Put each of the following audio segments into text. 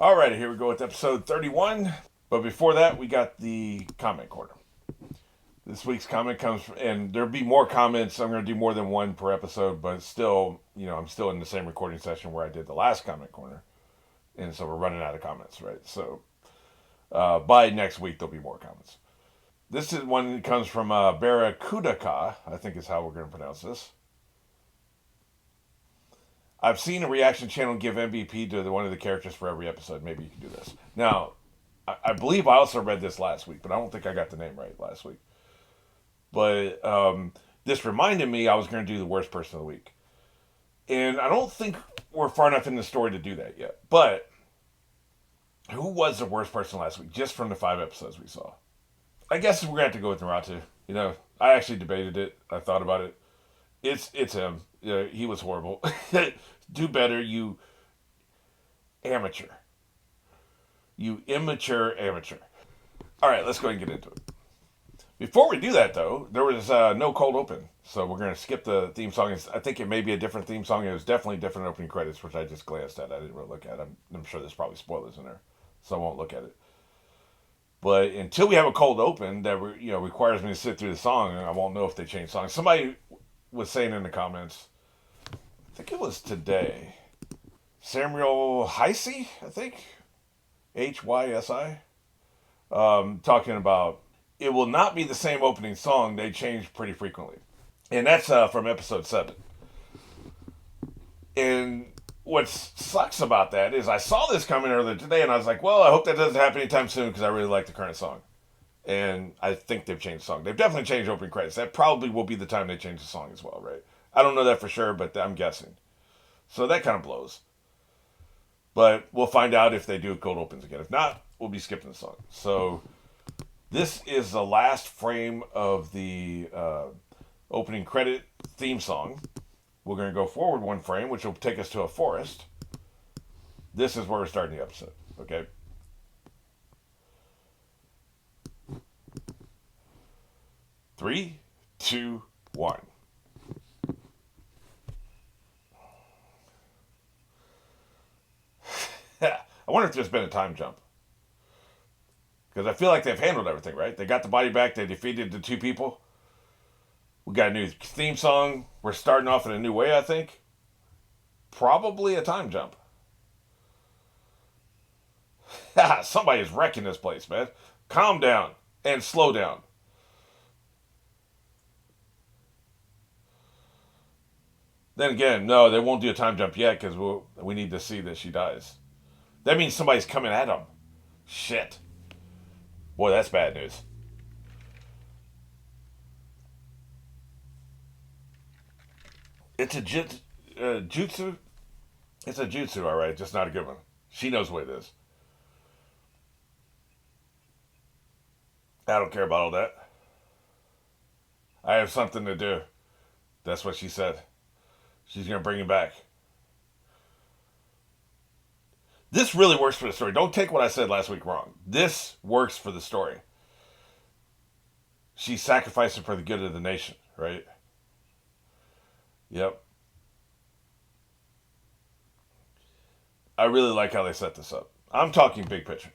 Alrighty, here we go with episode 31. But before that, we got the comment corner. This week's comment comes from, and there'll be more comments. I'm going to do more than one per episode, but still, I'm still in the same recording session where I did the last comment corner. And so we're running out of comments, right? So by next week, there'll be more comments. This is one that comes from Barracuda, I think is how we're going to pronounce this. I've seen a reaction channel give MVP to one of the characters for every episode. Maybe you can do this. Now, I believe I also read this last week, but I don't think I got the name right last week. But this reminded me I was going to do the worst person of the week. And I don't think we're far enough in the story to do that yet. But who was the worst person last week, just from the 5 episodes we saw? I guess we're going to have to go with Naruto. I actually debated it. I thought about it. It's him. He was horrible. Do better, you amateur. You immature amateur. All right, let's go ahead and get into it. Before we do that, though, there was no cold open. So we're going to skip the theme song. I think it may be a different theme song. It was definitely different opening credits, which I just glanced at. I didn't really look at it. I'm sure there's probably spoilers in there, so I won't look at it. But until we have a cold open that requires me to sit through the song, I won't know if they changed songs. Somebody was saying in the comments, I think it was today, Samuel Hysi, I think, Hysi, talking about it will not be the same opening song. They change pretty frequently. And that's from episode 7. And what sucks about that is I saw this coming earlier today and I was like, well, I hope that doesn't happen anytime soon because I really like the current song. And I think they've changed the song. They've definitely changed opening credits. That probably will be the time they change the song as well, right? I don't know that for sure, but I'm guessing. So that kind of blows. But we'll find out if they do cold opens again. If not, we'll be skipping the song. So this is the last frame of the opening credit theme song. We're going to go forward one frame, which will take us to a forest. This is where we're starting the episode, okay? Three, two, one. I wonder if there's been a time jump. Because I feel like they've handled everything, right? They got the body back. They defeated the 2 people. We got a new theme song. We're starting off in a new way, I think. Probably a time jump. Somebody is wrecking this place, man. Calm down and slow down. Then again, no, they won't do a time jump yet because we need to see that she dies. That means somebody's coming at them. Shit. Boy, that's bad news. It's a jutsu. It's a jutsu, all right. Just not a good one. She knows what it is. I don't care about all that. I have something to do. That's what she said. She's going to bring him back. This really works for the story. Don't take what I said last week wrong. This works for the story. She's sacrificing for the good of the nation, right? Yep. I really like how they set this up. I'm talking big picture.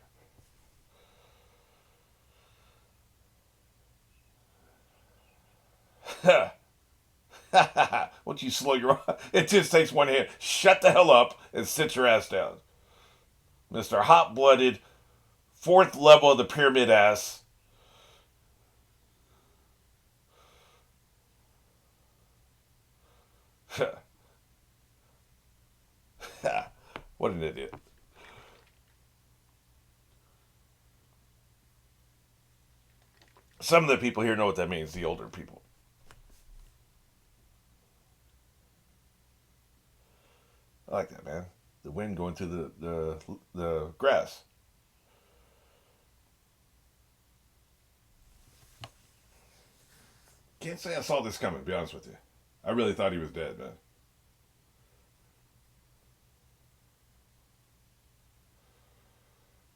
Once you slow your, it just takes one hand. Shut the hell up and sit your ass down, Mister Hot-blooded, 4th level of the pyramid ass. What an idiot. Some of the people here know what that means, the older people. I like that, man. The wind going through the grass. Can't say I saw this coming, to be honest with you. I really thought he was dead, man.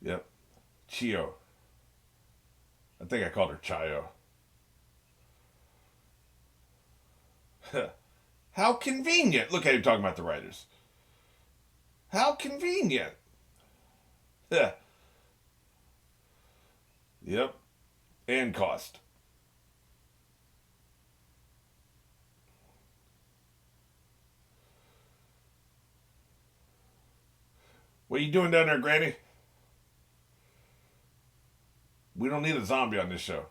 Yep. Chio. I think I called her Chayo. How convenient. Look at him talking about the writers. How convenient. Yeah. Yep. And cost. What are you doing down there, Granny? We don't need a zombie on this show.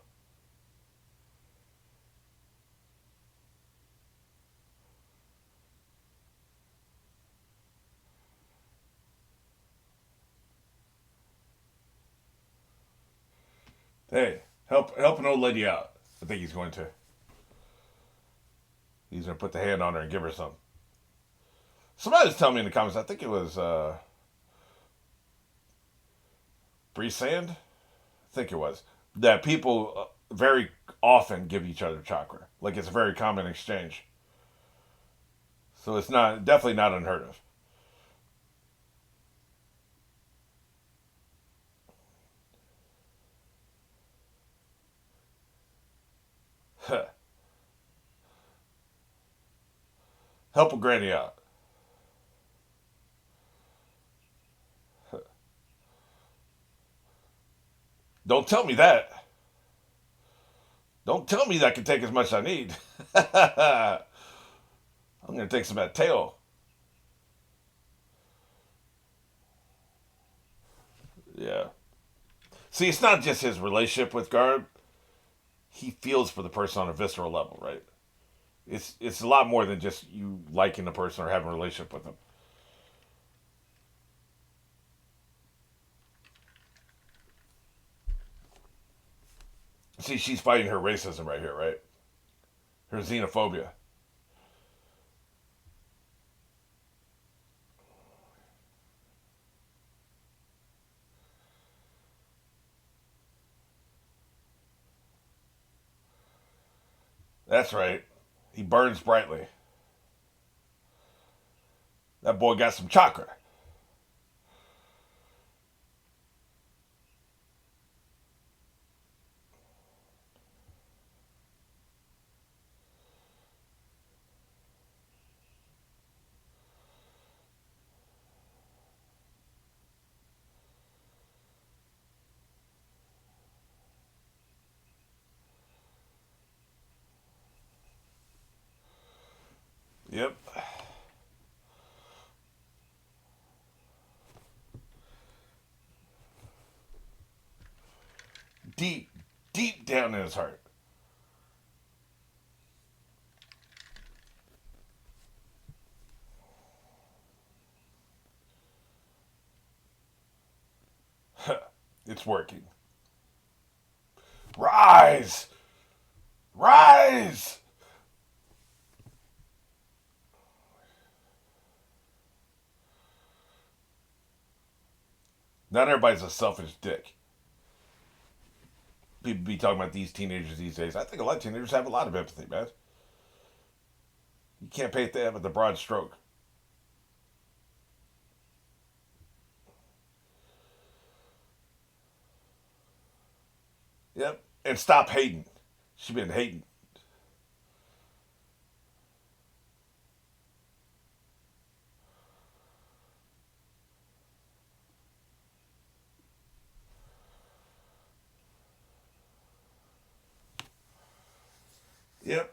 Hey, help an old lady out. I think he's going to. He's going to put the hand on her and give her some. Somebody was telling me in the comments, I think it was Bree Sand? I think it was. That people very often give each other chakra. Like it's a very common exchange. So it's not definitely not unheard of. Help a granny out. Don't tell me that. Don't tell me that can take as much as I need. I'm going to take some of that tail. Yeah. See, it's not just his relationship with Garb. He feels for the person on a visceral level, right? It's a lot more than just you liking the person or having a relationship with them. See, she's fighting her racism right here, right? Her xenophobia. That's right. He burns brightly. That boy got some chakra. Yep. Deep, deep down in his heart. It's working. Rise! Rise! Not everybody's a selfish dick. People be talking about these teenagers these days. I think a lot of teenagers have a lot of empathy, man. You can't paint them with a broad stroke. Yep. And stop hating. She been hating. Yep.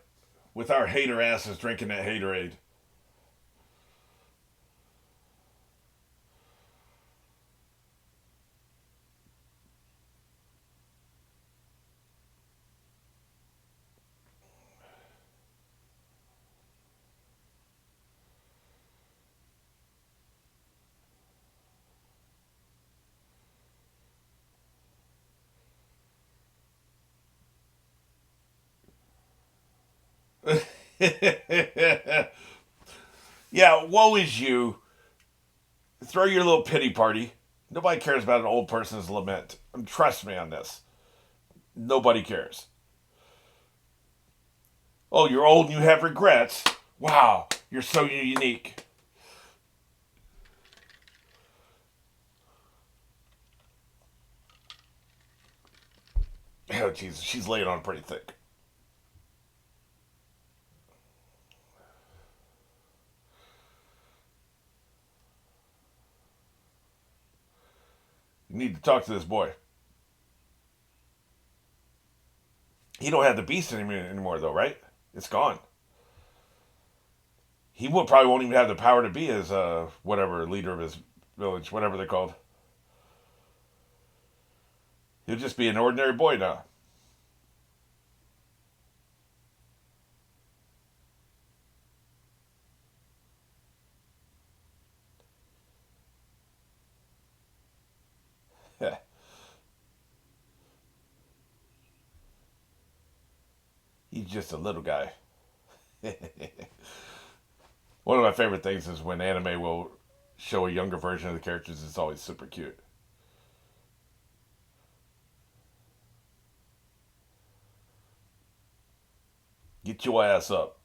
With our hater asses drinking that haterade. Yeah, woe is you. Throw your little pity party. Nobody cares about an old person's lament. Trust me on this. Nobody cares. Oh, you're old and you have regrets. Wow, you're so unique. Oh, Jesus, she's laying on pretty thick. You need to talk to this boy. He don't have the beast anymore, though, right? It's gone. He probably won't even have the power to be his whatever leader of his village, whatever they're called. He'll just be an ordinary boy now. He's just a little guy. One of my favorite things is when anime will show a younger version of the characters. It's always super cute. Get your ass up.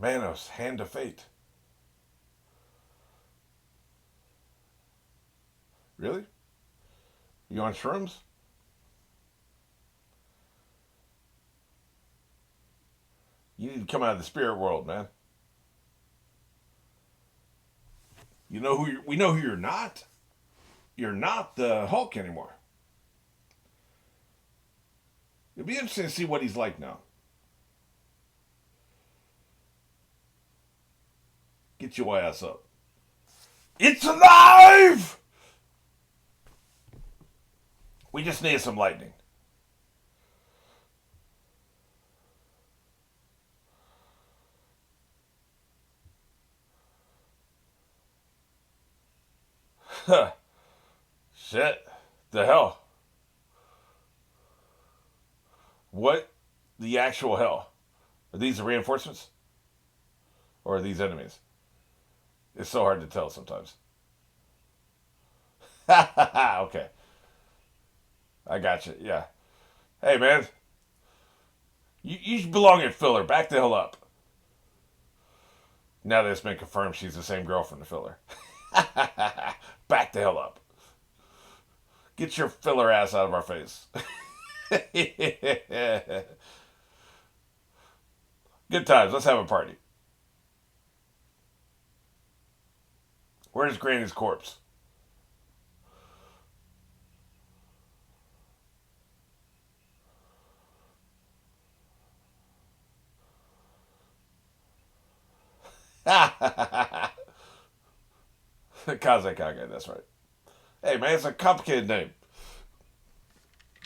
Manos, hand of fate. Really? You on shrooms? You need to come out of the spirit world, man. We know who you're not. You're not the Hulk anymore. It'll be interesting to see what he's like now. Get your ass up. It's alive! We just need some lightning. Huh. Shit. The hell? What the actual hell? Are these the reinforcements? Or are these enemies? It's so hard to tell sometimes. Okay. I got you. Yeah. Hey, man. You belong at filler. Back the hell up. Now that it's been confirmed she's the same girl from the filler. Back the hell up. Get your filler ass out of our face. Good times. Let's have a party. Where's Granny's corpse? Kazekage, that's right. Hey, man, it's a complicated name.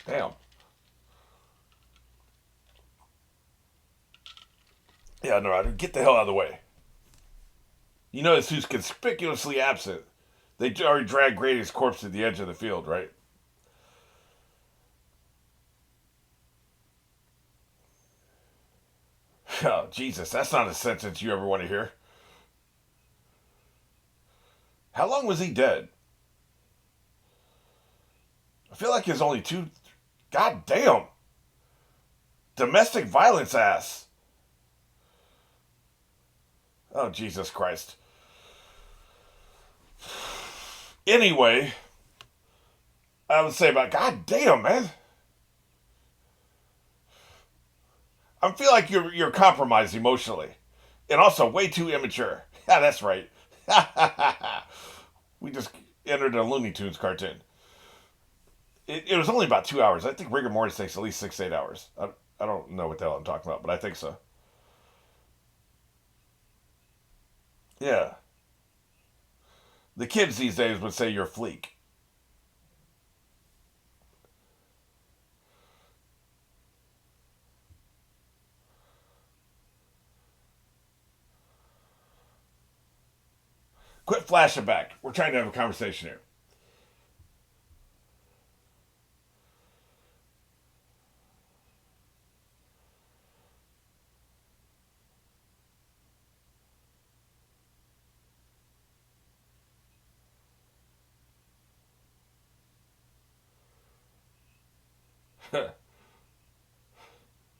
Damn. Yeah, Naruto, get the hell out of the way. You notice who's conspicuously absent. They already dragged Grady's corpse to the edge of the field, right? Oh, Jesus, that's not a sentence you ever want to hear. How long was he dead? I feel like there's only two. God damn. Domestic violence ass. Oh, Jesus Christ. Anyway, I would say about God damn, man. I feel like you're compromised emotionally. And also way too immature. Yeah, that's right. We just entered a Looney Tunes cartoon. It was only about 2 hours. I think rigor mortis takes at least 6 to 8 hours. I don't know what the hell I'm talking about, but I think so. Yeah. The kids these days would say you're a fleek. Quit flashing back. We're trying to have a conversation here.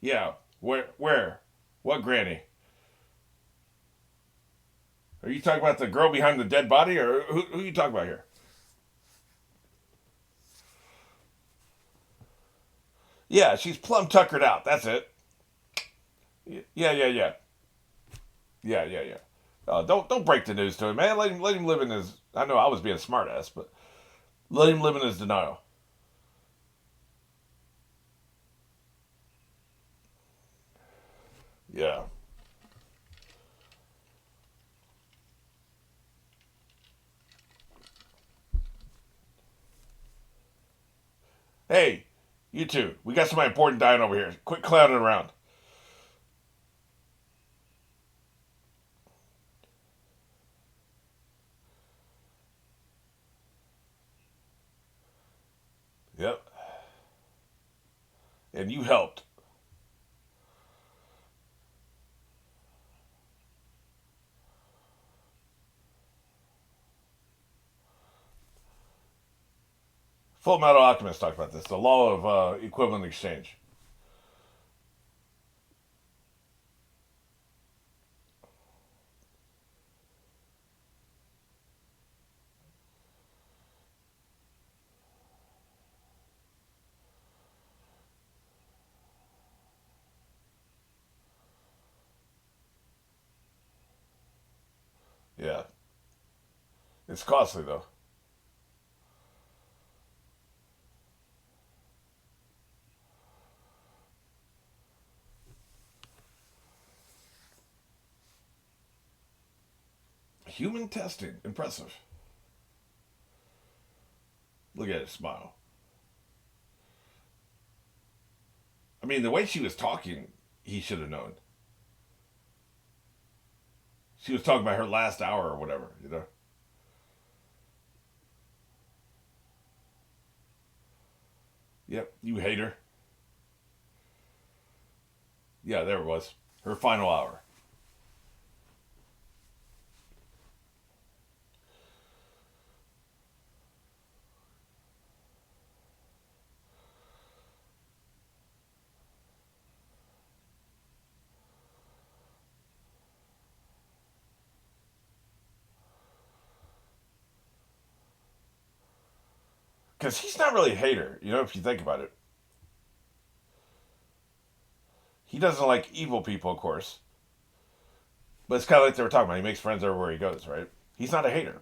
Yeah. Where? What granny? Are you talking about the girl behind the dead body, or who are you talking about here? Yeah, she's plumb tuckered out. That's it. Yeah, yeah, yeah. Yeah, yeah, yeah. Don't break the news to him, man. Let him live in his. I know I was being a smartass, but let him live in his denial. Yeah. Hey, you two. We got somebody important dying over here. Quit clowning around. Yep. And you helped. Fullmetal Alchemist talked about this. The law of equivalent exchange. Yeah. It's costly though. Human testing. Impressive. Look at it smile. I mean, the way she was talking, he should have known. She was talking about her last hour or whatever, you know? Yep, you hate her. Yeah, there it was. Her final hour. Because he's not really a hater, you know, if you think about it. He doesn't like evil people, of course. But it's kind of like they were talking about. He makes friends everywhere he goes, right? He's not a hater.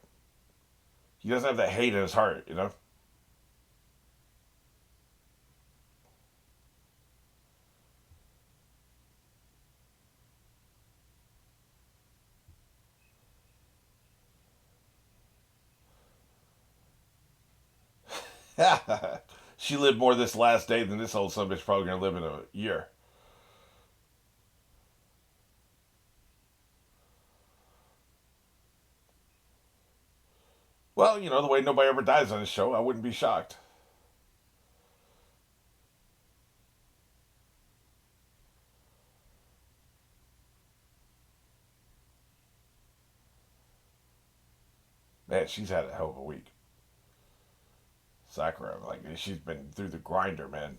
He doesn't have that hate in his heart, you know? She lived more this last day than this old son bitch probably going to live in a year. Well, you know, the way nobody ever dies on this show, I wouldn't be shocked. Man, she's had a hell of a week. Sakura, like, she's been through the grinder, man.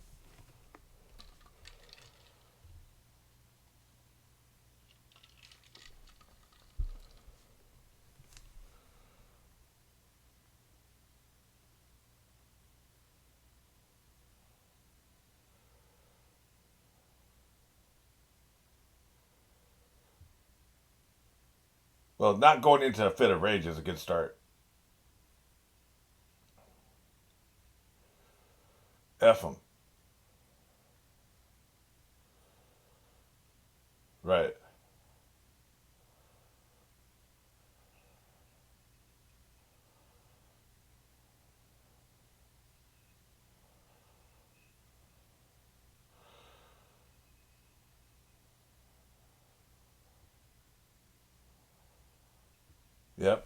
Well, not going into a fit of rage is a good start. F them. Right. Yep.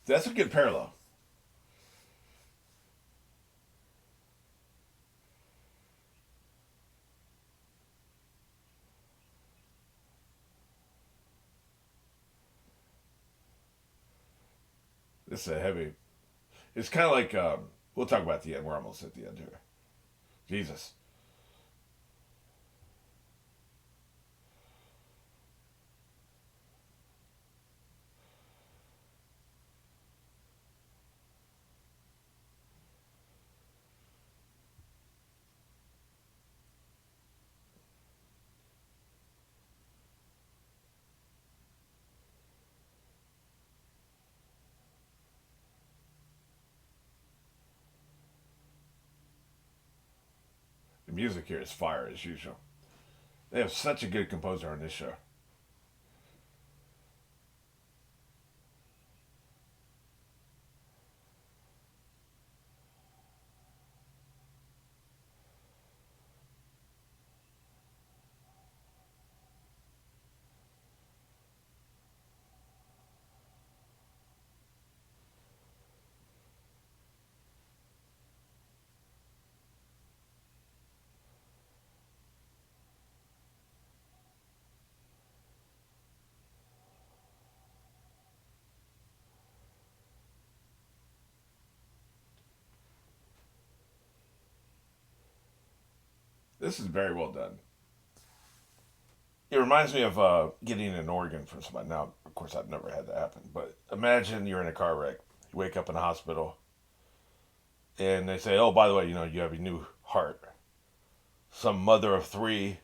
That's a good parallel. This is a heavy. It's kind of like, we'll talk about the end. We're almost at the end here. Jesus. music here is fire as usual. They have such a good composer on this show. This is very well done. It reminds me of getting an organ from somebody. Now, of course, I've never had that happen, but imagine you're in a car wreck. You wake up in a hospital, and they say, "Oh, by the way, you have a new heart." Some mother of three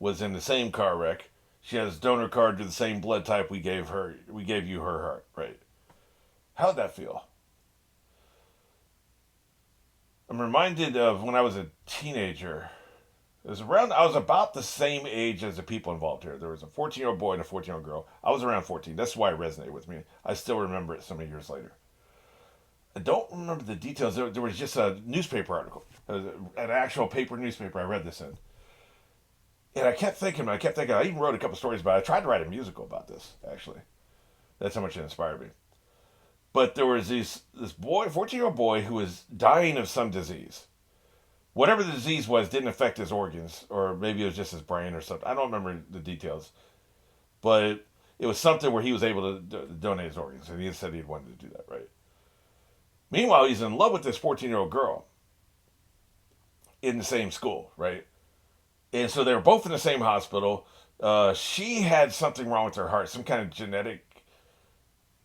was in the same car wreck. She has donor card to the same blood type we gave her. We gave you her heart, right? How'd that feel? I'm reminded of when I was a teenager. I was about the same age as the people involved here. There was a 14-year-old boy and a 14-year-old girl. I was around 14. That's why it resonated with me. I still remember it so many years later. I don't remember the details. There was just a newspaper article, an actual paper newspaper I read this in. And I kept thinking, I even wrote a couple stories about it. I tried to write a musical about this, actually. That's how much it inspired me. But there was this boy, 14-year-old boy, who was dying of some disease. Whatever the disease was didn't affect his organs, or maybe it was just his brain or something. I don't remember the details. But it was something where he was able to donate his organs, and he said he wanted to do that, right? Meanwhile, he's in love with this 14-year-old girl in the same school, right? And so they were both in the same hospital. She had something wrong with her heart, some kind of genetic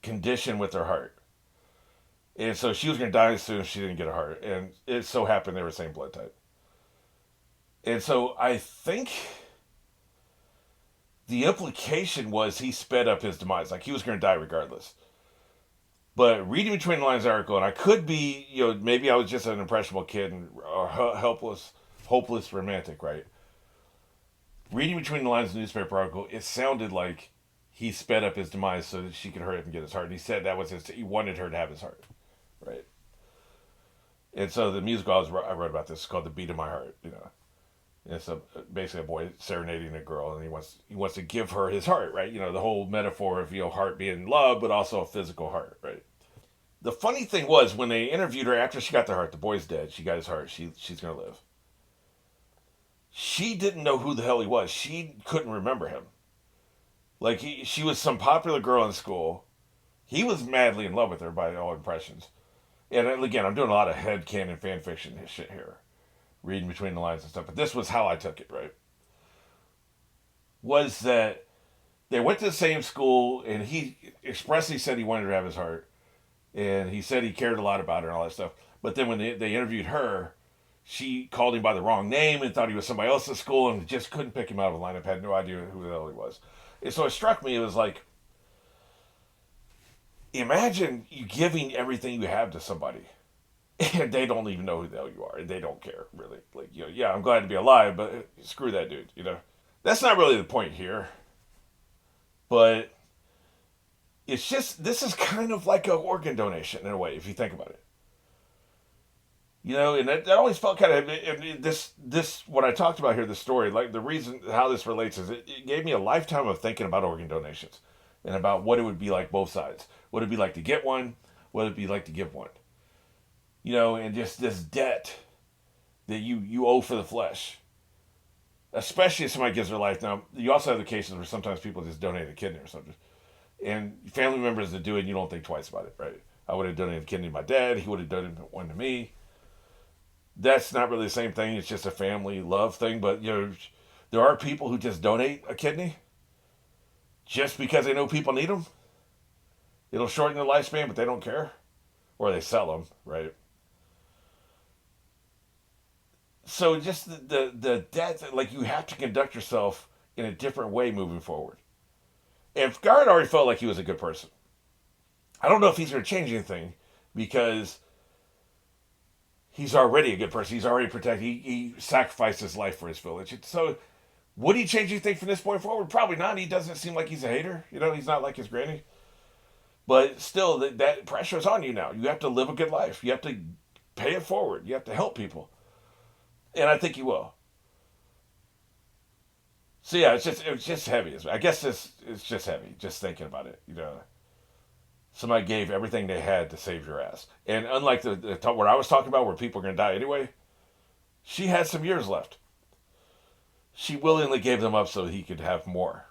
condition with her heart. And so she was going to die as soon as she didn't get a heart. And it so happened they were the same blood type. And so I think the implication was he sped up his demise. Like he was going to die regardless. But reading between the lines of the article, and I could be, maybe I was just an impressionable kid or helpless, hopeless romantic, right? Reading between the lines of the newspaper article, it sounded like he sped up his demise so that she could hurry up and get his heart. And he said that was he wanted her to have his heart, right? And so the musical I wrote about this is called "The Beat of My Heart." And it's basically a boy serenading a girl, and he wants to give her his heart, right? The whole metaphor of heart being love, but also a physical heart, right? The funny thing was when they interviewed her after she got the heart, the boy's dead. She got his heart. She's gonna live. She didn't know who the hell he was. She couldn't remember him. Like she was some popular girl in school. He was madly in love with her by all impressions. And again, I'm doing a lot of headcanon fan fiction shit here, reading between the lines and stuff. But this was how I took it, right? Was that they went to the same school, and he expressly said he wanted her to have his heart, and he said he cared a lot about her and all that stuff. But then when they interviewed her, she called him by the wrong name and thought he was somebody else at school, and just couldn't pick him out of the lineup. Had no idea who the hell he was. And so it struck me. It was like, imagine you giving everything you have to somebody, and they don't even know who the hell you are, and they don't care really. Like, yeah, I'm glad to be alive, but screw that dude. That's not really the point here. But it's just this is kind of like an organ donation in a way, if you think about it. And that always felt kind of this what I talked about here, the story, like the reason how this relates is it gave me a lifetime of thinking about organ donations and about what it would be like both sides. What it'd be like to get one, what it'd be like to give one. And just this debt that you owe for the flesh. Especially if somebody gives their life. Now, you also have the cases where sometimes people just donate a kidney or something. And family members that do it, you don't think twice about it, right? I would have donated a kidney to my dad. He would have donated one to me. That's not really the same thing. It's just a family love thing. But, there are people who just donate a kidney just because they know people need them. It'll shorten their lifespan, but they don't care. Or they sell them, right? So just the debt, like you have to conduct yourself in a different way moving forward. And Guard already felt like he was a good person. I don't know if he's going to change anything because he's already a good person. He's already protected. He sacrificed his life for his village. So would he change anything from this point forward? Probably not. He doesn't seem like he's a hater. He's not like his granny. But still, that pressure is on you now. You have to live a good life. You have to pay it forward. You have to help people. And I think he will. So yeah, it's just heavy. I guess it's just heavy. Just thinking about it. Somebody gave everything they had to save your ass. And unlike the what I was talking about, where people are going to die anyway, she had some years left. She willingly gave them up so he could have more.